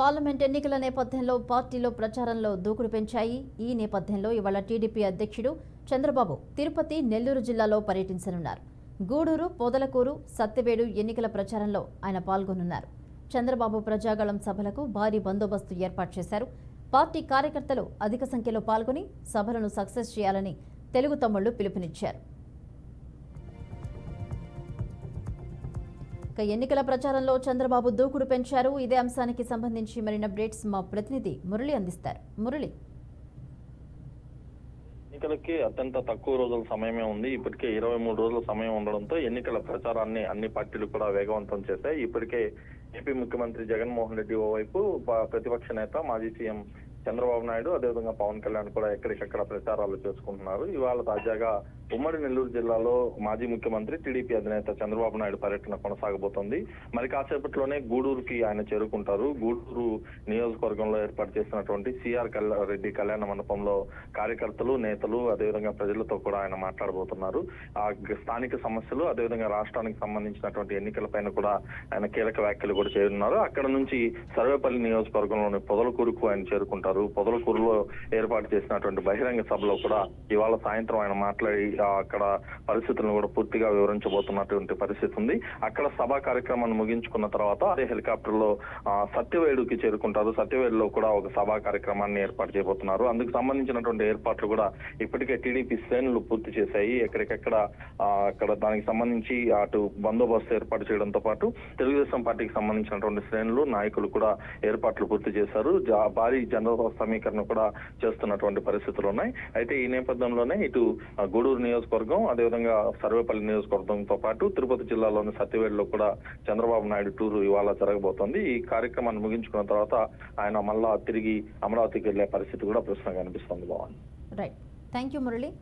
Parliament ఎన్నికల నేపథ్యంలో పార్టీలో ప్రచారంలో దూకుడు పెంచాయి. ఈ నేపథ్యంలో ఇవాళ టీడీపీ అధ్యక్షుడు చంద్రబాబు తిరుపతి, నెల్లూరు జిల్లాలో పర్యటించనున్నారు. గూడూరు, పొదలకూరు, సత్యవేడు ఎన్నికల ప్రచారంలో ఆయన పాల్గొనున్నారు. చంద్రబాబు ప్రజాగళం సభలకు భారీ బందోబస్తు ఏర్పాటు చేశారు. పార్టీ కార్యకర్తలు అధిక సంఖ్యలో పాల్గొని సభలను సక్సెస్ చేయాలని తెలుగు తమ్ముళ్లు పిలుపునిచ్చారు. ఎన్నికల ప్రచారంలో చంద్రబాబు దూకుడు పెంచారు. ఇదే అంశానికి సంబంధించి మరిన్ని అప్డేట్స్ మా ప్రతినిధి మురళి అందిస్తారు. మురళి, ఎన్నికలకి అత్యంత తక్కువ రోజుల సమయమే ఉంది. ఇప్పటికే 23 రోజుల సమయం ఉండడంతో ఎన్నికల ప్రచారాన్ని అన్ని పార్టీలు కూడా వేగవంతం చేశాయి. ఇప్పటికే ఏపీ ముఖ్యమంత్రి జగన్మోహన్ రెడ్డి ఓవైపు, ప్రతిపక్ష నేత మాజీ సీఎం చంద్రబాబు నాయుడు, అదేవిధంగా పవన్ కళ్యాణ్ కూడా ఎక్కడికక్కడ ప్రచారాలు చేసుకుంటున్నారు. ఇవాళ తాజాగా ఉమ్మడి నెల్లూరు జిల్లాలో మాజీ ముఖ్యమంత్రి టీడీపీ అధినేత చంద్రబాబు నాయుడు పర్యటన కొనసాగబోతోంది. మరి కాసేపట్లోనే గూడూరుకి ఆయన చేరుకుంటారు. గూడూరు నియోజకవర్గంలో ఏర్పాటు చేసినటువంటి సిఆర్ రెడ్డి కళ్యాణ మండపంలో కార్యకర్తలు, నేతలు, అదేవిధంగా ప్రజలతో కూడా ఆయన మాట్లాడబోతున్నారు. ఆ స్థానిక సమస్యలు, అదేవిధంగా రాష్ట్రానికి సంబంధించినటువంటి ఎన్నికలపైన కూడా ఆయన కీలక వ్యాఖ్యలు కూడా చేయనున్నారు. అక్కడ నుంచి సర్వేపల్లి నియోజకవర్గంలోని పొదలకూరుకు ఆయన చేరుకుంటారు. పొదలకూరులో ఏర్పాటు చేసినటువంటి బహిరంగ సభలో కూడా ఇవాళ సాయంత్రం ఆయన మాట్లాడి అక్కడ పరిస్థితులను కూడా పూర్తిగా వివరించబోతున్నటువంటి పరిస్థితి ఉంది. అక్కడ సభా కార్యక్రమాన్ని ముగించుకున్న తర్వాత అదే హెలికాప్టర్ లో సత్యవేడుకి చేరుకుంటారు. సత్యవేడులో కూడా ఒక సభా కార్యక్రమాన్ని ఏర్పాటు చేయబోతున్నారు. అందుకు సంబంధించినటువంటి ఏర్పాట్లు కూడా ఇప్పటికే టీడీపీ శ్రేణులు పూర్తి చేశాయి. ఎక్కడికెక్కడ అక్కడ దానికి సంబంధించి అటు బందోబస్తు ఏర్పాటు చేయడంతో పాటు తెలుగుదేశం పార్టీకి సంబంధించినటువంటి శ్రేణులు, నాయకులు కూడా ఏర్పాట్లు పూర్తి చేశారు. భారీ జన సమీకరణ కూడా చేస్తున్నటువంటి పరిస్థితులు ఉన్నాయి. అయితే ఈ నేపథ్యంలోనే ఇటు గూడూరు నియోజకవర్గం, అదేవిధంగా సర్వేపల్లి నియోజకవర్గంతో పాటు తిరుపతి జిల్లాలోని సత్యవేడులో కూడా చంద్రబాబు నాయుడు టూరు ఇవాళ జరగబోతోంది. ఈ కార్యక్రమాన్ని ముగించుకున్న తర్వాత ఆయన మళ్ళా తిరిగి అమరావతికి వెళ్లే పరిస్థితి కూడా ప్రశ్నగా కనిపిస్తుంది. Right, thank you Murali.